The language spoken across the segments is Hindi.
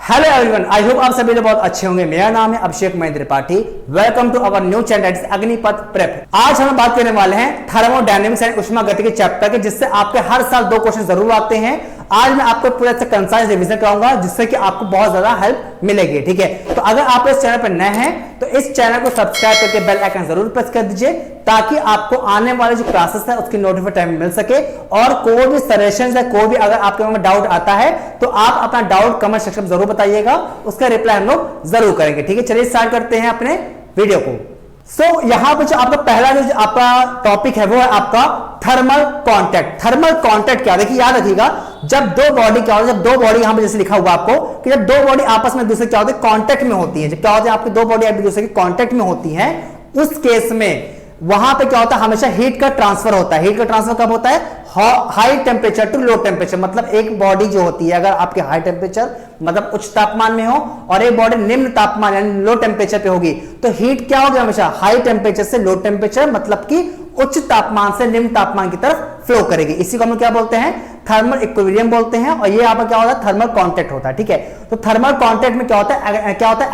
हेलो एवरीवन, आई होप आप सभी लोग बहुत अच्छे होंगे। मेरा नाम है Abhishek Mahendra Tripathi. Welcome to our new channel Agnipath prep. आज हम बात करने वाले हैं थर्मोडायनेमिक्स एंड उष्मागतिकी चैप्टर के, जिससे आपके हर साल 2 क्वेश्चन जरूर आते हैं। आज मैं आपको पूरा कंसाइज रिवीजन कराऊंगा, जिससे कि आपको बहुत ज्यादा हेल्प मिलेगी। ठीक है, तो अगर आप इस चैनल पर नए हैं तो इस चैनल को सब्सक्राइब करके बेल आइकन जरूर प्रेस कर दीजिए, ताकि आपको आने वाले जो क्लासेस है उसकी नोटिफिकेशन मिल सके। और कोई भी सजेशन है, कोई भी अगर आपके मन में डाउट आता है तो आप अपना डाउट कमेंट सेक्शन में जरूर बताइएगा, उसका रिप्लाई हम लोग जरूर करेंगे। ठीक है, चलिए स्टार्ट करते हैं अपने वीडियो को। यहां पर जो आपका पहला जो आपका टॉपिक है वो है आपका थर्मल कांटेक्ट। थर्मल कांटेक्ट क्या, देखिए याद रखिएगा, जब दो बॉडी क्या होता है, जब दो बॉडी यहां पे जैसे लिखा हुआ आपको कि जब दो बॉडी आपस में दूसरे क्या होते हैं, कांटेक्ट में होती है। जब क्या होता है, आपकी दो बॉडी एक दूसरे के कांटेक्ट में होती है, उस केस में वहां पे क्या होता है, हमेशा हीट का ट्रांसफर होता है। हीट का ट्रांसफर कब होता है? High temperature to low temperature. मतलब एक बॉडी जो होती है, अगर आपके हाई टेम्परेचर मतलब उच्च तापमान में हो और एक बॉडी निम्न तापमान यानी लो टेम्परेचर पे होगी, तो हीट क्या होगी, हमेशा हाई टेम्परेचर से लो टेम्परेचर मतलब कि उच्च तापमान से निम्न तापमान की तरफ फ्लो करेगी। इसी को हम क्या बोलते हैं, थर्मल इक्विलिब्रियम बोलते हैं। और ये यहाँ पर क्या होता है, थर्मल कांटेक्ट होता है। ठीक है, तो थर्मल कांटेक्ट में क्या होता है,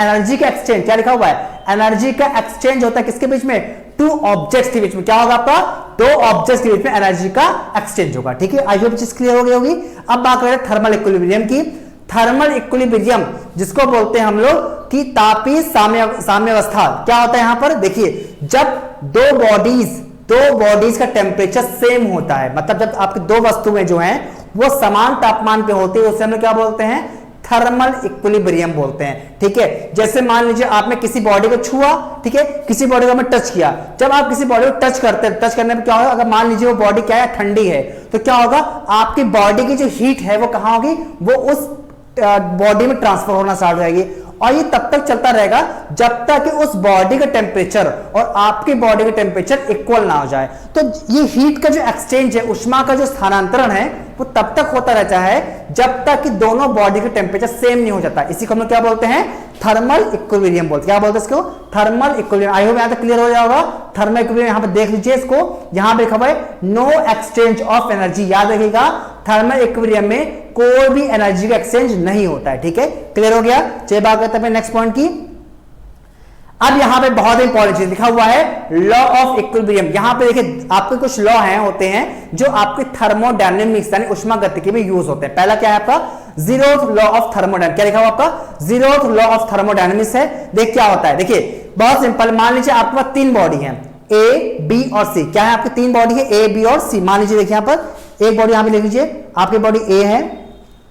एनर्जी का एक्सचेंज। क्या लिखा हुआ है, एनर्जी का एक्सचेंज होता है किसके बीच में, टू ऑब्जेक्ट्स के बीच में। क्या होगा आपका, दो ऑब्जेक्ट्स के बीच में एनर्जी का एक्सचेंज होगा। ठीक है, आई होप चीज क्लियर हो गई होगी। अब बात करें थर्मल इक्विलिब्रियम की। थर्मल इक्विलिब्रियम जिसको बोलते हैं हम लोग कि तापीय साम्यावस्था। क्या होता है यहां पर, देखिए जब दो बॉडीज का टेम्परेचर सेम होता है, मतलब जब आपकी दो वस्तुएं जो हैं वो समान तापमान पे होती है, उसे हम क्या बोलते हैं, थर्मल इक्विलिब्रियम बोलते हैं। ठीक है, जैसे मान लीजिए आपने किसी बॉडी को छुआ, ठीक है, किसी बॉडी को टच किया। जब आप किसी बॉडी को टच करने में क्या होगा, अगर मान लीजिए वो बॉडी क्या है, ठंडी है, तो क्या होगा, आपकी बॉडी की जो हीट है वो कहां होगी, वो उस बॉडी में ट्रांसफर होना स्टार्ट हो जाएगी। और ये तब तक चलता रहेगा जब तक कि उस बॉडी का टेम्परेचर और आपकी बॉडी का टेम्परेचर इक्वल ना हो जाए। तो ये हीट का जो एक्सचेंज है, उष्मा का जो स्थानांतरण है, वो तब तक होता रहता है जब तक कि दोनों बॉडी का टेम्परेचर सेम नहीं हो जाता। इसी को हम क्या बोलते हैं, थर्मल इक्विलिब्रियम बोलते हैं। क्या बोलते हैं इसको, थर्मल इक्विलिब्रियम। आई होप यहां तक क्लियर हो जाएगा। थर्मल इक्विलिब्रियम यहां पे देख लीजिए, इसको यहां पे लिखा हुआ है नो एक्सचेंज ऑफ एनर्जी। याद रखिएगा, थर्मल इक्विलिब्रियम में कोई भी एनर्जी का एक्सचेंज नहीं होता है। ठीक है, क्लियर हो गया। चलिए बात करते हैं नेक्स्ट पॉइंट की। अब यहां पे बहुत इंपॉर्टेंट चीज लिखा हुआ है, लॉ ऑफ इक्विलिब्रियम। यहां पे देखिए आपके कुछ लॉ होते हैं जो आपके थर्मोडायनेमिक्स यानी उष्मागतिकी में यूज होते हैं। पहला क्या है आपका, जीरोथ लॉ ऑफ थर्मोडायनेमिक्स। क्या लिखा हुआ आपका, जीरोथ लॉ ऑफ थर्मोडायनेमिक्स है। देख क्या होता है, देखिए बहुत सिंपल। मान लीजिए आपके पास 3 बॉडी है, ए बी और सी। क्या है, आपकी 3 बॉडी है, ए बी और सी। मान लीजिए देखिए यहां पर एक बॉडी यहां पे लिख लीजिए, आपकी बॉडी ए है,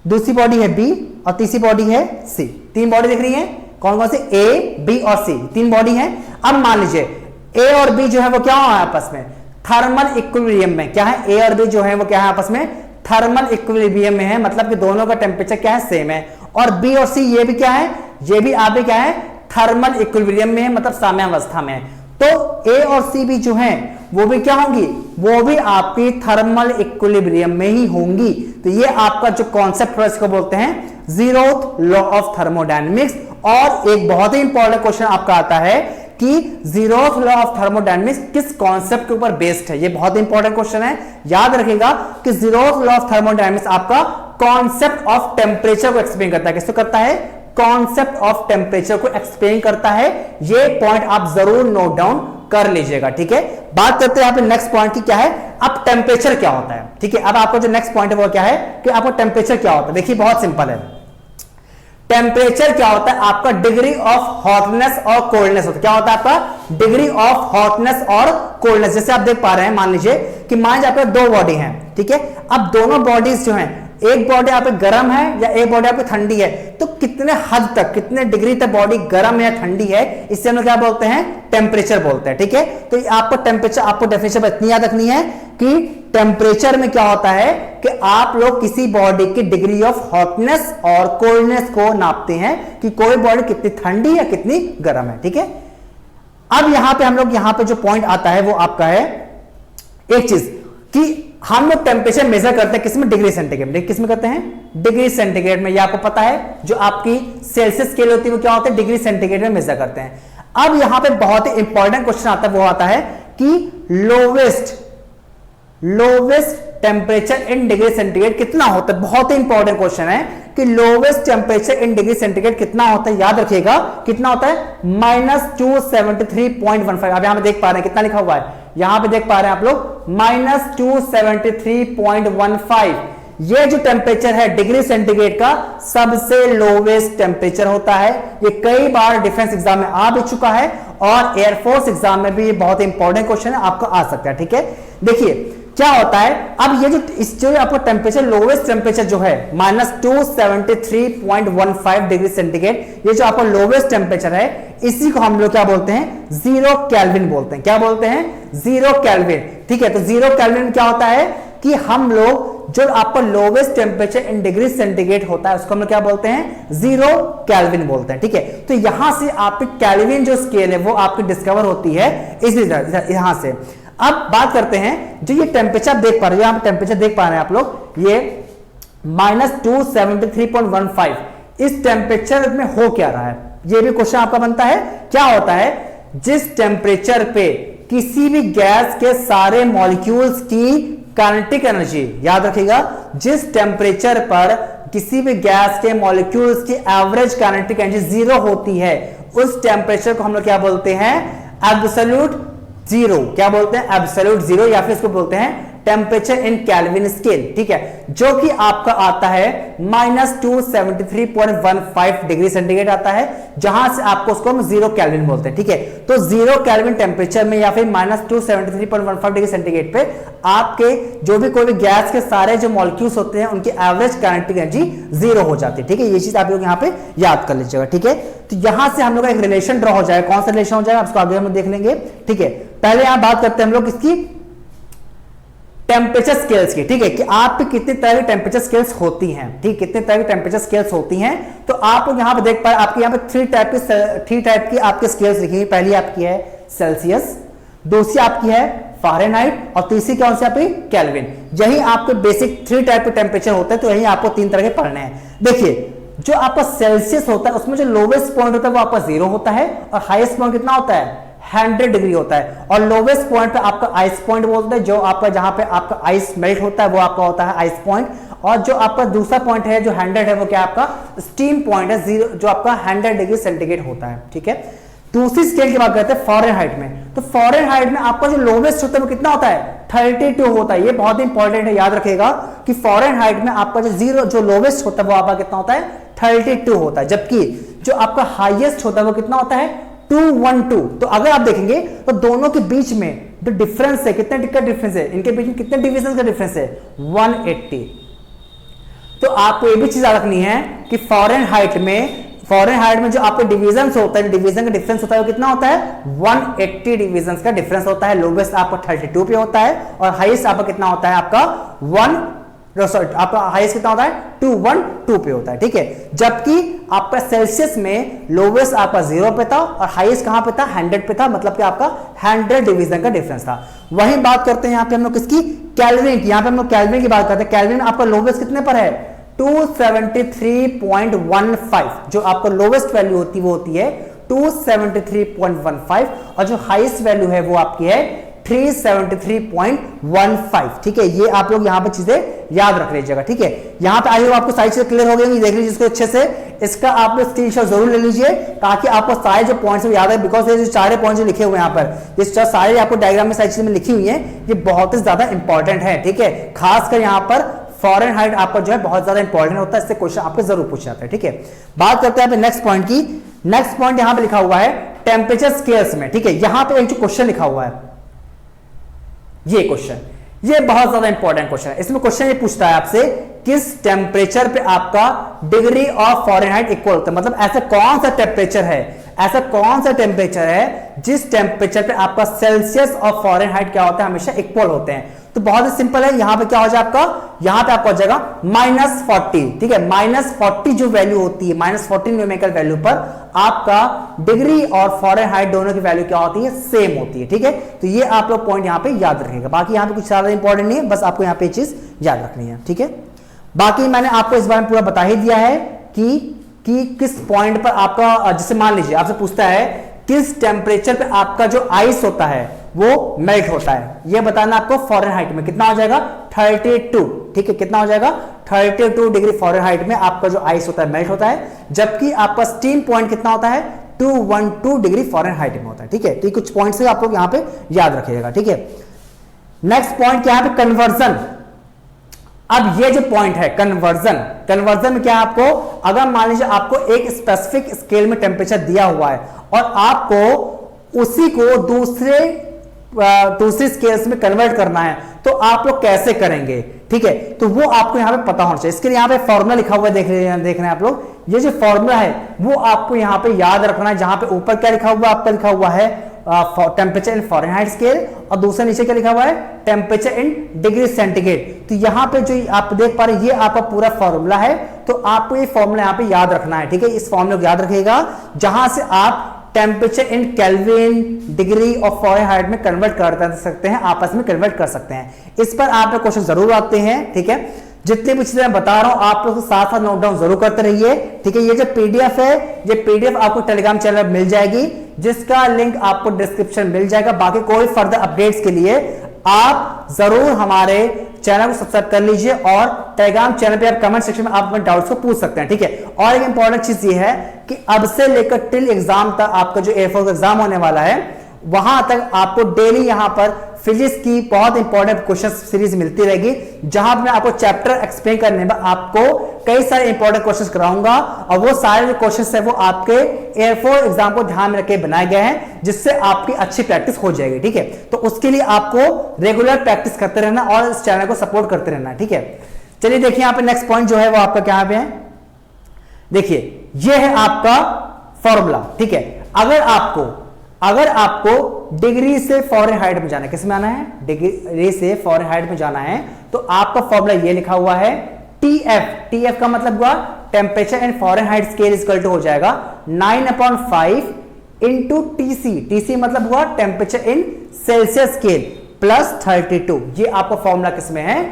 दूसरी बॉडी है बी और तीसरी बॉडी है सी। 3 बॉडी दिख रही है, कौन कौन से, ए बी और सी, 3 बॉडी है। अब मान लीजिए ए और बी जो है वो क्या है आपस में, थर्मल इक्विलिब्रियम में। क्या है, ए और बी जो है वो क्या है आपस में, थर्मल इक्विलिब्रियम में है। मतलब कि दोनों का टेम्परेचर क्या है, सेम है। और बी और सी ये भी क्या है, ये भी आप भी क्या है, थर्मल इक्विलिब्रियम में है, मतलब साम्यावस्था में है। तो ए और सी भी जो है वो भी क्या होंगी, वो भी आपकी थर्मल इक्विलिब्रियम में ही होंगी। तो ये आपका जो कॉन्सेप्ट है इसको बोलते हैं जीरोथ लॉ ऑफ थर्मोडायनेमिक्स। और एक बहुत ही इंपॉर्टेंट क्वेश्चन आपका आता है कि जीरोथ लॉ ऑफ थर्मोडायनेमिक्स किस कॉन्सेप्ट के ऊपर बेस्ड है। ये बहुत इंपॉर्टेंट क्वेश्चन है, याद रखिएगा कि जीरोथ लॉ ऑफ थर्मोडायनेमिक्स आपका कॉन्सेप्ट ऑफ टेम्परेचर को एक्सप्लेन करता है। किसको करता है, कॉन्सेप्ट ऑफ टेम्परेचर को एक्सप्लेन करता है। ये पॉइंट आप जरूर नोट डाउन कर लीजिएगा। ठीक है, बात करते हैं यहां पे नेक्स्ट पॉइंट की। क्या है, अब टेम्परेचर क्या होता है। ठीक है, अब आपको जो नेक्स्ट पॉइंट है वो क्या है कि आपको टेम्परेचर क्या होता है। देखिए बहुत सिंपल है, टेम्परेचर क्या होता है आपका, डिग्री ऑफ हॉटनेस और कोल्डनेस होता है। क्या होता है आपका, डिग्री ऑफ हॉटनेस और कोल्डनेस। जैसे आप देख पा रहे हैं, मान लीजिए कि मान लीजिए आपके 2 बॉडी हैं। ठीक है, अब दोनों बॉडीज जो हैं, एक बॉडी आप गर्म है या एक बॉडी आपकी ठंडी है, तो कितने हद तक, कितने डिग्री तक बॉडी गर्म है या ठंडी है, इससे हम लोग क्या बोलते हैं, टेम्परेचर बोलते हैं। ठीक है, तो आपको टेम्परेचर, आपको डेफिनेशन इतनी याद रखनी है कि टेम्परेचर में क्या होता है कि आप लोग किसी बॉडी की डिग्री ऑफ हॉटनेस और कोल्डनेस को नापते हैं कि कोई बॉडी कितनी ठंडी या कितनी गर्म है। ठीक है, अब यहां पे हम लोग, यहां पे जो पॉइंट आता है वो आपका है एक चीज कि हम लोग टेम्परेचर मेजर करते हैं किसमें, डिग्री सेंटीग्रेड में। किसमें करते हैं, डिग्री सेंटीग्रेड में। ये आपको पता है, जो आपकी सेल्सियस स्केल होती है वो क्या होता है, डिग्री सेंटीग्रेड में मेजर करते हैं। अब यहां पे बहुत ही इंपॉर्टेंट क्वेश्चन आता है, वो आता है कि lowest temperature in degree centigrade कितना होता है। बहुत ही इंपॉर्टेंट क्वेश्चन है कि lowest temperature in degree centigrade कितना होता है, याद रखिएगा कितना होता है, -273.15। अब यहां पे देख पा रहे हैं कितना लिखा हुआ है, यहां पे देख पा रहे हैं आप लोग -273.15। ये जो टेम्परेचर है डिग्री सेंटीग्रेड का सबसे लोवेस्ट टेम्परेचर होता है। ये कई बार डिफेंस एग्जाम में आ भी चुका है और एयरफोर्स एग्जाम में भी ये बहुत इंपॉर्टेंट क्वेश्चन है, आपको आ सकता है। ठीक है, देखिए क्या होता है, अब ये जो आपका टेम्परेचर लोवेस्ट टेम्परेचर जो है -273.15 डिग्री सेंटीग्रेड, ये जो आपका लोवेस्ट टेम्परेचर है इसी को हम लोग क्या बोलते हैं, 0 केल्विन बोलते हैं। क्या बोलते हैं, 0 केल्विन। ठीक है, तो 0 केल्विन क्या होता है कि हम लोग जो आपका lowest temperature in degree centigrade होता है उसको हम लोग क्या बोलते हैं, 0 केल्विन बोलते हैं। ठीक है, तो यहां से आपकी केल्विन जो स्केल है वो आपकी डिस्कवर होती है इसी यहां से। अब बात करते हैं जो ये टेम्परेचर देख पा रहे हैं, यहां पे टेम्परेचर देख पा रहे हैं आप लोग, ये -273.15, इस टेम्परेचर में हो क्या रहा है, ये भी क्वेश्चन आपका बनता है। क्या होता है, जिस टेम्परेचर पे किसी भी गैस के सारे मॉलिक्यूल्स की काइनेटिक एनर्जी, याद रखिएगा जिस टेम्परेचर पर किसी भी गैस के मॉलिक्यूल्स की एवरेज काइनेटिक एनर्जी 0 होती है, उस टेम्परेचर को हम लोग क्या बोलते हैं, एब्सोल्यूट जीरो। क्या बोलते हैं, एब्सोल्यूट जीरो, या फिर इसको बोलते हैं टेम्परेचर इन केल्विन स्केल। ठीक है, जो कि आपका आता है -273.15 डिग्री सेंटीग्रेड आता है, जहां से आपको उसको हम 0 केल्विन बोलते हैं। ठीक है, तो 0 केल्विन टेम्परेचर में या फिर -273.15 डिग्री सेंटीग्रेड पे आपके जो भी कोई भी गैस के सारे जो मॉलिक्यूल्स होते हैं उनकी एवरेज काइनेटिक एनर्जी 0 हो जाती है। ठीक है, ये चीज आप लोग यहाँ पे याद कर लीजिएगा। ठीक है, तो यहां से हम लोग का एक रिलेशन ड्रॉ हो जाएगा। कौन सा रिलेशन हो जाएगा उसको आगे हम देख लेंगे। ठीक है, पहले यहां बात करते हैं हम लोग इसकी टेम्परेचर स्केल्स की। ठीक है, कि आपकी कितनी तरह की टेम्परेचर स्केल्स होती हैं। ठीक, कितने तरह की टेम्परेचर स्केल्स होती हैं, तो आप लोग यहां पे देख पाए, आपके यहां पे थ्री टाइप की आपके स्केल्स लिखी हुई। पहली आपकी है सेल्सियस, दूसरी आपकी है फ़ारेनहाइट और तीसरी कौन सी आपकी, केल्विन। यही आपके बेसिक 3 टाइप के टेम्परेचर होते हैं, तो यही आपको 3 तरह के पढ़ने हैं। देखिए जो आपका सेल्सियस होता है उसमें जो लोवेस्ट पॉइंट होता है वो आपका 0 होता है और हाईएस्ट पॉइंट कितना होता है, 100 डिग्री होता है। और लोवेस्ट पॉइंट पे आपका आइस पॉइंट बोलते हैं, जो आपका जहां पे आपका आइस मेल्ट होता है वो आपका होता है आइस पॉइंट। और जो आपका दूसरा पॉइंट है जो 100 है वो क्या आपका स्टीम पॉइंट है, 0 जो आपका 100 डिग्री सेंटीग्रेड होता है। ठीक है, दूसरी स्केल की बात करते हैं फ़ारेनहाइट में, तो फ़ारेनहाइट में आपका जो लोवेस्ट होता है वो कितना होता है, 32 होता है। ये बहुत इंपॉर्टेंट है, याद रखिएगा कि फ़ारेनहाइट में आपका जो लोवेस्ट होता है वो आपका कितना होता है, 32 होता है, जबकि जो आपका हाईएस्ट होता है वो कितना होता है, 212। तो अगर आप देखेंगे तो दोनों के बीच में जो डिफरेंस है, कितने का डिफरेंस है, इनके बीच में कितने डिवीजन का डिफरेंस है, 180। तो आपको ये भी चीज याद रखनी है कि फ़ारेनहाइट में जो आपके डिवीजन होता है, डिवीजन का डिफरेंस होता है वो कितना होता है, 180 डिवीजन का डिफरेंस होता है। लोवेस्ट आपका 32 पे होता है और हाईएस्ट आपका कितना होता है, आपका आपका हाईएस्ट कितना होता है, 212 पे होता है। ठीक है, जबकि आपका सेल्सियस में लोवेस्ट आपका 0 पे था और हाईएस्ट कहां पे था, 100 पे था, मतलब कि आपका 100 डिवीजन का डिफरेंस था। वही बात करते हैं यहां पे हम लोग किसकी, केल्विन की। यहां पे हम लोग केल्विन की बात करते हैं। केल्विन आपका लोवेस्ट कितने पर है, 273.15। जो आपका लोवेस्ट वैल्यू होती है वो होती है 273.15 और जो हाईएस्ट वैल्यू है वो आपकी है 373.15। ठीक है, ये आप लोग यहां पे चीजें याद रख लीजिएगा। ठीक है, यहां पे आई हो आपको सारी चीजें क्लियर हो गई, देख लीजिए इसको अच्छे से। इसका आप लोग स्क्रीनशॉट जरूर ले लीजिए ताकि आपको सारे जो पॉइंट्स याद है, बिकॉज ये जो सारे पॉइंट्स लिखे हुए यहाँ पर, ये सारे आपको डायग्राम में सारी चीजें लिखी हुई है, ये बहुत ही ज्यादा इंपॉर्टेंट है। ठीक है, खासकर यहाँ पर फ़ारेनहाइट आपका जो है बहुत ज्यादा इंपॉर्टेंट होता है, इससे क्वेश्चन आपको जरूर पूछा जाता है। ठीक है, बात करते हैं नेक्स्ट पॉइंट की। नेक्स्ट पॉइंट यहां पे लिखा हुआ है टेम्परेचर स्केल्स में। ठीक है, यहां पे एक जो क्वेश्चन लिखा हुआ है, ये क्वेश्चन, ये बहुत ज्यादा इंपॉर्टेंट क्वेश्चन है। इसमें क्वेश्चन ये पूछता है आपसे किस टेम्परेचर पे आपका डिग्री ऑफ फ़ारेनहाइट इक्वल होता है, मतलब ऐसा कौन सा टेम्परेचर है, ऐसा कौन सा टेम्परेचर है जिस टेम्परेचर पे आपका सेल्सियस और फ़ारेनहाइट क्या होता है, हमेशा इक्वल होते हैं। तो बहुत ही सिंपल है, यहां पे क्या हो जाएगा आपका, यहां पे आपका हो जाएगा -40। ठीक है, -40 जो वैल्यू होती है, -40 न्यूमेरिकल वैल्यू पर आपका डिग्री और फ़ारेनहाइट दोनों की वैल्यू क्या होती है, सेम होती है। ठीक है, तो ये आप लोग पॉइंट यहां पे याद रखिएगा। बाकी यहां पे कुछ ज्यादा इंपॉर्टेंट नहीं है, बस आपको यहां पे चीज याद रखनी है। ठीक है, बाकी मैंने आपको इस बारे में पूरा बता ही दिया है कि किस पॉइंट पर आपका, जैसे मान लीजिए आपसे पूछता है किस टेम्परेचर पे आपका जो आइस होता है वो मेल्ट होता है। ये बताना आपको फ़ारेनहाइट में कितना हो जाएगा 32, ठीक है, कितना हो जाएगा 32 डिग्री फ़ारेनहाइट में आपका जो आइस होता है मेल्ट होता है, जबकि आपका स्टीम पॉइंट कितना होता है 212 डिग्री फ़ारेनहाइट में होता है, ठीक है। तो कुछ पॉइंट्स आप लोग यहां पे याद रखिएगा, ठीक है। नेक्स्ट पॉइंट क्या है, कन्वर्जन। अब ये जो पॉइंट है कन्वर्जन में क्या है, आपको अगर मान लीजिए आपको एक स्पेसिफिक स्केल में टेम्परेचर दिया हुआ है और आपको उसी को दूसरी स्केल्स में कन्वर्ट करना है, तो आप लोग कैसे करेंगे, ठीक है। तो वो आपको यहां पे पता होना चाहिए। इसके लिए यहां पे फॉर्मूला लिखा हुआ है, देख रहे हैं आप लोग। ये जो फॉर्मूला है वो आपको यहां पे याद रखना है। जहां पे ऊपर क्या लिखा हुआ है, आपका लिखा हुआ है टेम्परेचर इन फ़ारेनहाइट स्केल, और दूसरा नीचे क्या लिखा हुआ है टेम्परेचर इन डिग्री सेंटीग्रेड। तो यहां पे जो आप देख पा रहे हैं ये आपका पूरा फॉर्मूला है, तो आपको ये फॉर्मूला यहां पे याद रखना है, ठीक है। इस फॉर्मूले को याद रखिएगा, जहां से आप टेम्परेचर इन केल्विन, डिग्री और फ़ारेनहाइट में कन्वर्ट कर सकते हैं, आपस में कन्वर्ट कर सकते हैं। इस पर आप क्वेश्चन जरूर आते हैं, ठीक है। जितने भी चीजें मैं बता रहा हूं आप लोग साथ साथ नोट डाउन जरूर करते रहिए, ठीक है। ये जो पीडीएफ है, ये पीडीएफ आपको टेलीग्राम चैनल मिल जाएगी, जिसका लिंक आपको डिस्क्रिप्शन मिल जाएगा। बाकी कोई फर्दर अपडेट्स के लिए आप जरूर हमारे चैनल को सब्सक्राइब कर लीजिए, और टेलीग्राम चैनल पे आप कमेंट सेक्शन में आप अपने डाउट्स को पूछ सकते हैं, ठीक है। और एक इंपॉर्टेंट चीज ये है कि अब से लेकर टिल एग्जाम तक आपका जो एयरफोर्स एग्जाम होने वाला है, वहां तक आपको डेली यहां पर फिजिक्स की बहुत इंपॉर्टेंट क्वेश्चन सीरीज मिलती रहेगी, जहां मैं आपको चैप्टर एक्सप्लेन करने में आपको कई सारे इंपॉर्टेंट क्वेश्चंस कराऊंगा, और वो सारे जो क्वेश्चंस है वो आपके एयरफोर्स एग्जाम को ध्यान में रख के बनाए गए हैं, जिससे आपकी अच्छी प्रैक्टिस हो जाएगी, ठीक है। तो उसके लिए आपको रेगुलर प्रैक्टिस करते रहना और इस चैनल को सपोर्ट करते रहना, ठीक है। चलिए देखिए यहाँ पे नेक्स्ट पॉइंट जो है वो आपका क्या पे है, देखिए ये है आपका फॉर्मूला, ठीक है। अगर आपको डिग्री से फ़ारेनहाइट में जाना है, किस में आना है डिग्री से फ़ारेनहाइट में जाना है, तो आपका फॉर्मूला ये लिखा हुआ है TF का मतलब हुआ temperature in Fahrenheit scale equal to हो जाएगा 9/5 इंटू TC मतलब हुआ temperature in Celsius scale plus 32। ये आपका फॉर्मूला किस में है,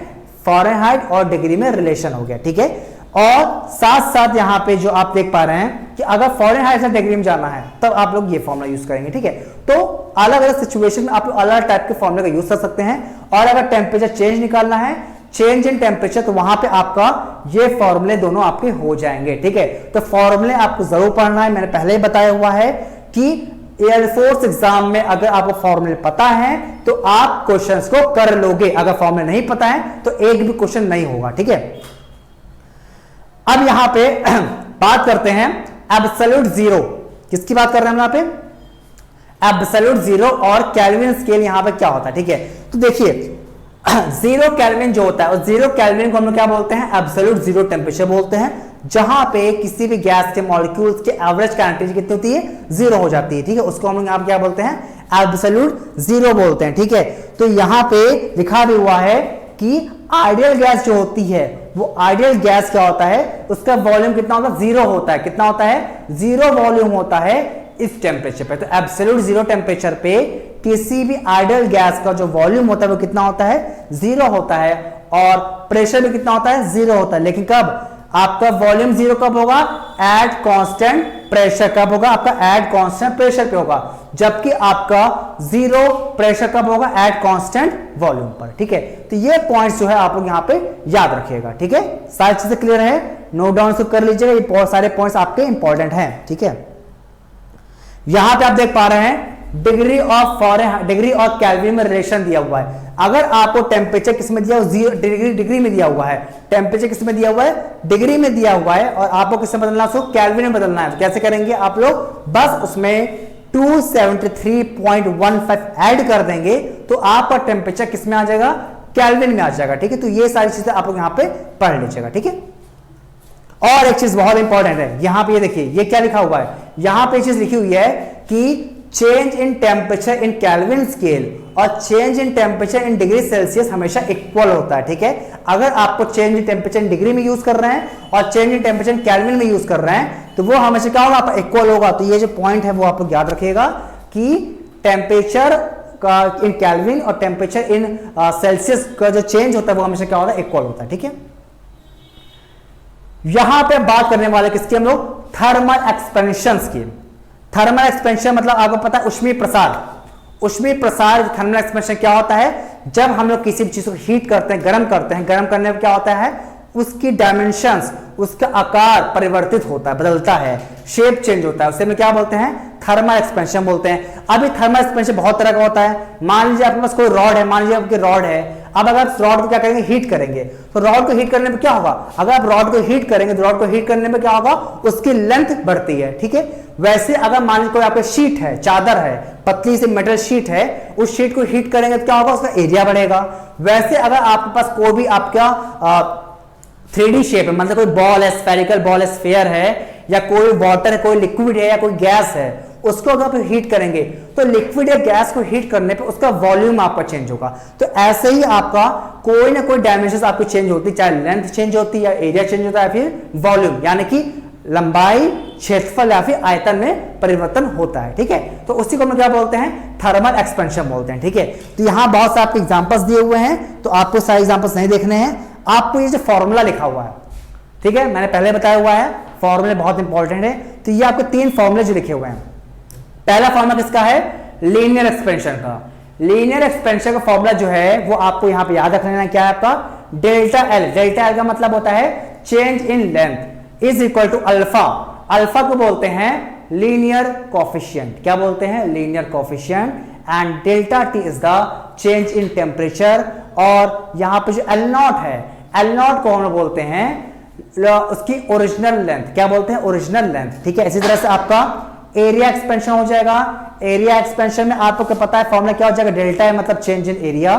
फ़ारेनहाइट और डिग्री में रिलेशन हो गया, ठीक है। और साथ साथ यहां पे जो आप देख पा रहे हैं कि अगर फ़ारेनहाइट से डिग्री में जाना है तब आप लोग ये फॉर्मूला यूज करेंगे, ठीक है। तो अलग अलग सिचुएशन में आप लोग अलग टाइप के फॉर्मूले का यूज कर सकते हैं। और अगर टेम्परेचर चेंज निकालना है, चेंज इन टेम्परेचर, तो वहां पे आपका ये फॉर्मूले दोनों आपके हो जाएंगे, ठीक है। तो फॉर्मूले आपको जरूर पढ़ना है, मैंने पहले ही बताया हुआ है कि एयरफोर्स एग्जाम में अगर आपको फॉर्मूले पता है तो आप क्वेश्चंस को कर लोगे, अगर फॉर्मूले नहीं पता है तो एक भी क्वेश्चन नहीं होगा, ठीक है। अब यहां पे बात करते हैं एब्सोल्यूट जीरो, किसकी बात कर रहे हैं हम यहां पे, एब्सोल्यूट जीरो और केल्विन स्केल यहां पे क्या होता है, ठीक है। तो देखिए जीरो केल्विन जो होता है, और जीरो केल्विन को हम लोग क्या बोलते हैं, एब्सोल्यूट जीरो टेम्परेचर बोलते हैं, जहां पे किसी भी गैस के मॉलिक्यूल्स के एवरेज कैरेक्टरिस्टिक कितनी होती है, जीरो हो जाती है, ठीक है। उसको हम लोग यहां पे क्या बोलते हैं, एब्सोल्यूट जीरो बोलते हैं, ठीक है। तो यहां पे लिखा भी हुआ है कि आइडियल गैस जो होती है, वो आइडियल गैस क्या होता है, उसका वॉल्यूम कितना होता है, जीरो होता है। कितना होता है, जीरो वॉल्यूम होता है इस टेम्परेचर पे। तो एब्सोल्यूट जीरो टेम्परेचर पे किसी भी आइडियल गैस का जो वॉल्यूम होता है वो कितना होता है, जीरो होता है, और प्रेशर भी कितना होता है, जीरो होता है। लेकिन कब आपका वॉल्यूम जीरो कब होगा, एट कांस्टेंट प्रेशर। कब होगा, आपका एट कांस्टेंट प्रेशर पे होगा, जबकि आपका जीरो प्रेशर कब होगा, एट कांस्टेंट वॉल्यूम पर, ठीक है। तो ये पॉइंट्स जो है आप लोग यहां पे याद रखिएगा, ठीक है। सारी चीजें क्लियर है, नोट डाउन कर लीजिएगा, ये बहुत सारे पॉइंट्स आपके इंपॉर्टेंट हैं, ठीक है। यहां पे आप देख पा रहे हैं डिग्री और केल्विन में रिलेशन दिया हुआ है। अगर आपको टेम्परेचर किस में दिया हुआ, डिग्री में दिया हुआ है, टेम्परेचर किस में दिया हुआ है, डिग्री में दिया हुआ है, और आपको किस में बदलना है, उसको केल्विन में बदलना है। तो कैसे करेंगे आप लोग, बस उसमें 273.15 ऐड कर देंगे तो आपका टेम्परेचर किस में आ जाएगा, केल्विन में आ जाएगा, ठीक है। तो ये सारी चीजें आप लोग यहां पे पढ़ लीजिएगा, ठीक है। और एक चीज बहुत इंपॉर्टेंट है, यहां पे ये देखिए ये क्या लिखा हुआ है, यहां पे चीज लिखी हुई है कि change in temperature in kelvin scale और change in temperature in degree Celsius हमेशा इक्वल होता है, ठीक है। अगर आपको change in temperature in degree में यूज कर रहे हैं और change in temperature in kelvin में यूज कर रहे हैं, तो वो हमेशा क्या होगा, आपका इक्वल होगा। तो ये जो पॉइंट है वो आप लोग याद रखिएगा कि टेम्परेचर का इन केल्विन और टेम्परेचर इन सेल्सियस का जो चेंज होता है वो हमेशा क्या होता है, इक्वल होता है, ठीक है। यहां पे बात करने वाले किसकी हम लोग, थर्मल एक्सपेंशन की। थर्मल एक्सपेंशन मतलब आपको पता है ऊष्मीय प्रसार। ऊष्मीय प्रसार थर्मल एक्सपेंशन क्या होता है, जब हम लोग किसी भी चीज को हीट करते हैं, गर्म करते हैं, गर्म करने में क्या होता है, उसकी डायमेंशंस, उसका आकार परिवर्तित होता है, बदलता है, शेप चेंज होता है, उसे में क्या बोलते हैं, थर्मल एक्सपेंशन बोलते हैं। अभी थर्मल एक्सपेंशन बहुत तरह का होता है। मान लीजिए आपके पास कोई रॉड है, मान लीजिए आपकी रॉड है, अब अगर रॉड को क्या करेंगे, हीट करेंगे, तो रॉड को हीट करने में क्या होगा, अगर आप रॉड को हीट करेंगे तो रॉड को हीट करने में क्या होगा, उसकी लेंथ बढ़ती है, ठीक है। वैसे अगर मान लीजिए कोई आपका शीट है, चादर है, पतली सी मेटल शीट है, उस शीट को हीट करेंगे तो क्या होगा, उसका एरिया बढ़ेगा। वैसे अगर आपके पास कोई भी आपका 3D शेप है, मतलब कोई बॉल है, स्फेरिकल बॉल है, स्फीयर है, या कोई वाटर है, कोई लिक्विड है, या कोई गैस है, उसको अगर आप हीट करेंगे तो लिक्विड या गैस को हीट करने पे उसका वॉल्यूम आपका चेंज होगा। तो ऐसे ही आपका कोई ना कोई डायमेंशन आपकी चेंज होती है, चाहे लेंथ चेंज होती है, या एरिया चेंज होता है, या फिर वॉल्यूम यानी कि लंबाई, क्षेत्रफल या फिर आयतन में परिवर्तन होता है, ठीक है। तो उसी को हम क्या बोलते हैं, थर्मल एक्सपेंशन बोलते हैं, ठीक है। तो यहां बहुत से आपके एग्जांपल्स दिए हुए हैं, तो आपको सारे एग्जांपल्स नहीं देखने हैं, आपको ये जो फॉर्मूला लिखा हुआ है, ठीक है, मैंने पहले बताया हुआ है, फॉर्मूले बहुत इंपॉर्टेंट है। तो ये आपके 3 फॉर्मूले जो लिखे हुए हैं, पहला फॉर्मूला किसका है, लीनियर एक्सपेंशन का। लीनियर एक्सपेंशन का फॉर्मूला जो है वो आपको यहां पे याद रख लेना, क्या है आपका, डेल्टा एल। डेल्टा एल का मतलब होता है change in length is equal to alpha. Alpha को बोलते हैं लीनियर कोफिशिएंट, क्या बोलते हैं, linear coefficient. And delta T is the change in temperature. और यहां पे जो एल नॉट है, एल नॉट को हम लोग बोलते हैं उसकी ओरिजिनल लेंथ, क्या बोलते हैं, ओरिजिनल लेंथ, ठीक है। इसी तरह से आपका एरिया एक्सपेंशन हो जाएगा। एरिया एक्सपेंशन में आपको क्या पता है, फॉर्मूला क्या हो जाएगा, डेल्टा है मतलब चेंज इन एरिया।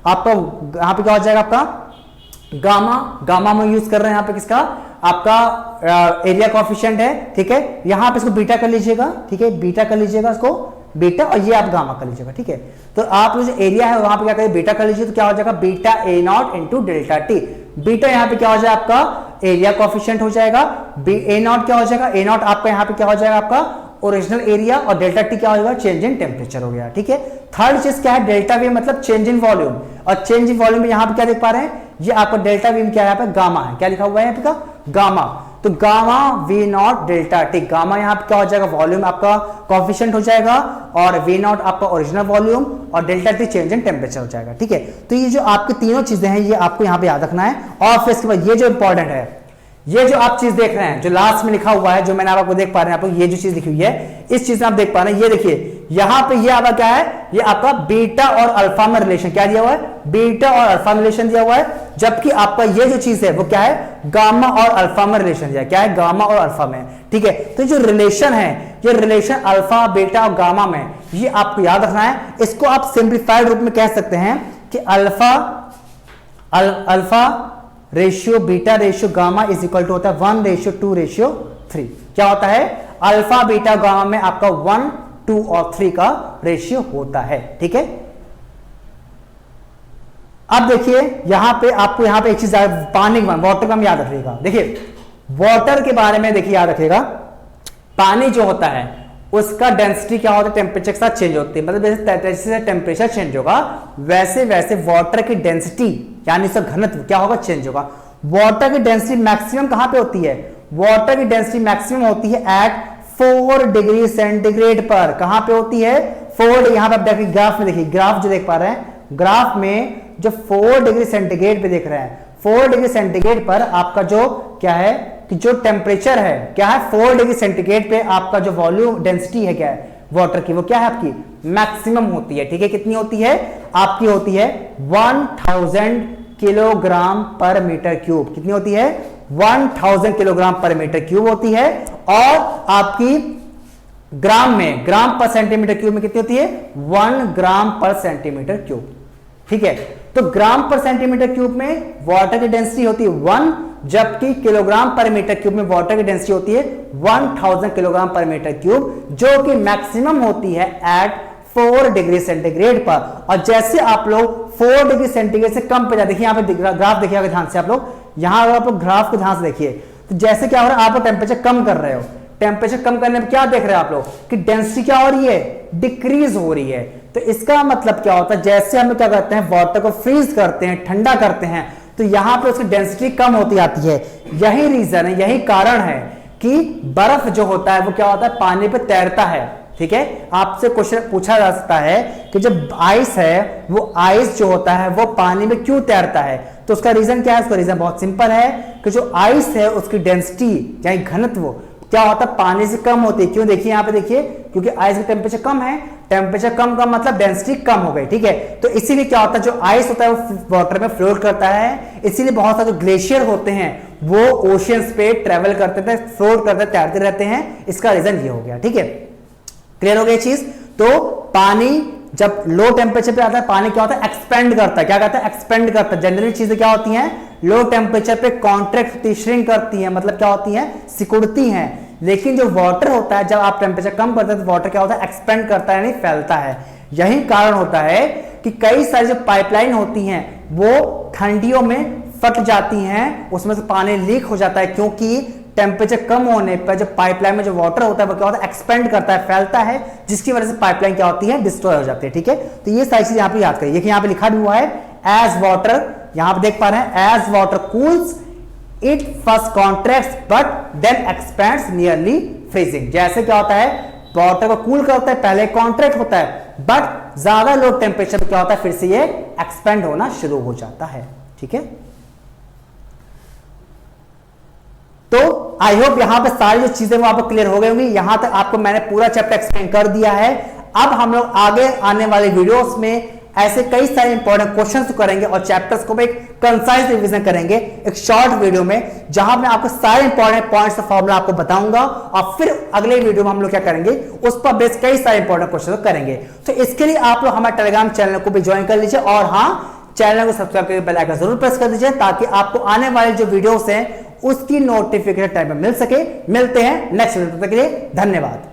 आपका यहां पे क्या हो जाएगा, आपका गामा, गामा में यूज कर रहे हैं यहां पे किसका, आपका एरिया कोएफिशिएंट है, ठीक है। यहां पे इसको बीटा कर लीजिएगा, ठीक है, बीटा कर लीजिएगा इसको बीटा, और ये आप गामा कर लीजिएगा, ठीक है। तो आप जो एरिया है वहां पे क्या करिए, बीटा कर लीजिए, तो क्या हो जाएगा, beta A not into delta T. Beta यहाँ पे क्या हो जाएगा, आपका एरिया कोएफिशिएंट हो जाएगा। ए नॉट क्या हो जाएगा, ए नॉट आपका यहाँ पे क्या हो जाएगा, आपका ओरिजिनल एरिया, और डेल्टा टी क्या हो जाएगा, चेंज इन टेम्परेचर हो गया, ठीक है। थर्ड चीज क्या है, डेल्टा वी मतलब चेंज इन वॉल्यूम। और चेंज इन वॉल्यूम में यहाँ पे क्या देख पा रहे हैं, ये आपका डेल्टा वी क्या है, यहाँ पे गामा है, क्या लिखा हुआ है यहाँ पे, गामा। तो gamma V nought delta T, gamma यहाँ पे क्या हो जाएगा, वॉल्यूम आपका कोएफिशिएंट हो जाएगा, और वी नॉट आपका ओरिजिनल वॉल्यूम, और delta T change in temperature हो जाएगा, ठीक है। तो ये जो आपकी तीनों चीजें हैं ये आपको यहाँ पे याद रखना है। और फिर इसके बाद ये जो इंपॉर्टेंट है, ये जो आप चीज देख रहे हैं, जो लास्ट में लिखा हुआ है, जो मैंने आपको देख पा रहे हैं, आपको ये जो चीज लिखी हुई है, इस चीज में आप देख पा रहे हैं, ये देखिए यहां पे ये आपका क्या है, ये आपका बीटा और अल्फा में रिलेशन क्या दिया हुआ है, बीटा और अल्फा में रिलेशन दिया हुआ है। जबकि आपका ये जो चीज है वो क्या है, गामा और अल्फा में रिलेशन दिया, क्या है, गामा और अल्फा में, ठीक है। तो जो रिलेशन है, ये रिलेशन अल्फा, बीटा और गामा में, ये आपको याद रखना है। इसको आप सिंप्लीफाइड रूप में कह सकते हैं कि alpha ratio beta ratio gamma is equal to होता है 1:2:3। क्या होता है, अल्फा बीटा गामा में आपका 1, 2 और 3 का रेशियो होता है, ठीक है। अब देखिए यहां पे आपको यहां पे एक चीज पानी का, वाटर का याद रखिएगा। देखिए वाटर के बारे में देखिए याद रखिएगा, पानी जो होता है उसका डेंसिटी क्या होता है, टेम्परेचर के साथ चेंज होती है। मतलब जैसे टेम्परेचर चेंज होगा वैसे वैसे वाटर की डेंसिटी यानी इसका घनत्व क्या होगा, चेंज होगा। वाटर की डेंसिटी मैक्सिमम कहां पे होती है, वाटर की डेंसिटी मैक्सिमम होती है एट 4 डिग्री सेंटीग्रेड पर। कहां पे होती है, 4, यहां पे आप देखिए ग्राफ में, देखिए ग्राफ जो देख पा रहे हैं, ग्राफ में जो 4 डिग्री सेंटीग्रेड पे देख रहे हैं, 4 डिग्री सेंटीग्रेड पर आपका जो क्या है कि जो टेम्परेचर है क्या है, 4 डिग्री सेंटीग्रेड पे आपका जो वॉल्यूम डेंसिटी है क्या है वाटर की, वो क्या है आपकी मैक्सिमम होती है, ठीक है। कितनी होती है आपकी, होती है 1000 किलोग्राम पर मीटर क्यूब। कितनी होती है, 1000 किलोग्राम पर मीटर क्यूब होती है। और आपकी ग्राम में, ग्राम पर सेंटीमीटर क्यूब में कितनी होती है, 1 ग्राम पर सेंटीमीटर क्यूब, ठीक है। तो ग्राम पर सेंटीमीटर क्यूब में वाटर की डेंसिटी होती है 1, जबकि किलोग्राम पर मीटर क्यूब में वाटर की डेंसिटी होती है 1000 किलोग्राम पर मीटर क्यूब, जो कि मैक्सिमम होती है एट 4 डिग्री सेंटीग्रेड पर। और जैसे आप लोग 4 डिग्री सेंटीग्रेड से कम पे जाए, देखिए यहाँ पे ग्राफ देखिए ध्यान से आप लोग, यहां अगर आप लोग ग्राफ को ध्यान से देखिए, तो जैसे क्या हो रहा है, आप टेम्परेचर कम कर रहे हो, टेम्परेचर कम करने में क्या देख रहे हैं आप लोग कि डेंसिटी क्या हो रही है, डिक्रीज हो रही है। तो इसका मतलब क्या होता है, जैसे हम क्या करते हैं, वाटर को फ्रीज करते हैं, ठंडा करते हैं, तो यहां पे उसकी डेंसिटी कम होती आती है। यही रीजन है, यही कारण है कि बर्फ जो होता है वो क्या होता है, पानी पे तैरता है, ठीक है, आपसे क्वेश्चन पूछा जा सकता है कि जब आइस है, वो आइस जो होता है वो पानी में क्यों तैरता है? तो उसका रीजन क्या है? उसका रीजन बहुत सिंपल है कि जो आइस है उसकी डेंसिटी यानी घनत्व क्या होता है, पानी से कम होती है। क्यों? देखिए यहां पे देखिए, क्योंकि आइस का टेम्परेचर कम है, टेम्परेचर कम का मतलब डेंसिटी कम हो गई, ठीक है। तो इसीलिए क्या होता है, जो आइस होता है वो वाटर में फ्लोट करता है, इसीलिए बहुत सारे जो ग्लेशियर होते हैं वो ओशियंस पे ट्रेवल करते थे, फ्लोट करते तैरते रहते हैं। इसका रीजन ये हो गया, ठीक है। क्लियर हो गई चीज? तो पानी जब लो टेम्परेचर पे आता है, पानी क्या होता है, एक्सपेंड करता है। क्या कहता है? एक्सपेंड करता है। जनरली चीजें क्या होती हैं, लो टेम्परेचर पे कॉन्ट्रैक्ट होती, श्रिंक करती हैं, मतलब क्या होती हैं, सिकुड़ती हैं। लेकिन जो वाटर होता है, जब आप टेम्परेचर कम करते हैं तो वाटर क्या होता है, एक्सपेंड करता है, यानी फैलता है। यही कारण होता है कि कई सारी जो पाइपलाइन होती हैं वो ठंडियों में फट जाती हैं, उसमें से पानी लीक हो जाता है, क्योंकि टेम्परेचर कम होने पर जो पाइपलाइन में जो वाटर होता है वो क्या होता है, एक्सपेंड करता है, फैलता है, जिसकी वजह से पाइपलाइन क्या होती है, डिस्ट्रॉय हो जाती है, ठीक है। तो ये सारी चीज यहां पे याद करिए। देखिए यहां पे लिखा भी हुआ है एज वाटर, यहां पे देख पा रहे हैं, as water cools it first contracts but then expands nearly freezing. जैसे क्या होता है, वाटर को कूल करता है, पहले कॉन्ट्रैक्ट होता है, बट ज्यादा लो टेम्परेचर पे क्या होता है, फिर से ये एक्सपेंड होना शुरू हो जाता है, ठीक है। तो आई होप यहां पे सारी जो चीजें वो आपको क्लियर हो गई होंगी। यहां तक आपको मैंने पूरा चैप्टर एक्सप्लेन कर दिया है। अब हम लोग आगे आने वाले वीडियोस में ऐसे कई सारे इंपॉर्टेंट क्वेश्चंस करेंगे और चैप्टर्स को भी एक कंसाइज रिवीजन करेंगे एक शॉर्ट वीडियो में, जहां मैं आपको सारे इंपॉर्टेंट पॉइंट्स का फॉर्मूला आपको बताऊंगा और फिर अगले वीडियो में हम लोग क्या करेंगे, उस पर बेस कई सारे इंपॉर्टेंट क्वेश्चन करेंगे। तो इसके लिए आप लोग हमारे टेलीग्राम चैनल को भी ज्वाइन कर लीजिए और हाँ, चैनल को सब्सक्राइब करके बेल आइकन जरूर प्रेस कर दीजिए, ताकि आपको आने वाले जो वीडियोस हैं उसकी नोटिफिकेशन टाइम में मिल सके। मिलते हैं नेक्स्ट वीडियो, तक के लिए धन्यवाद।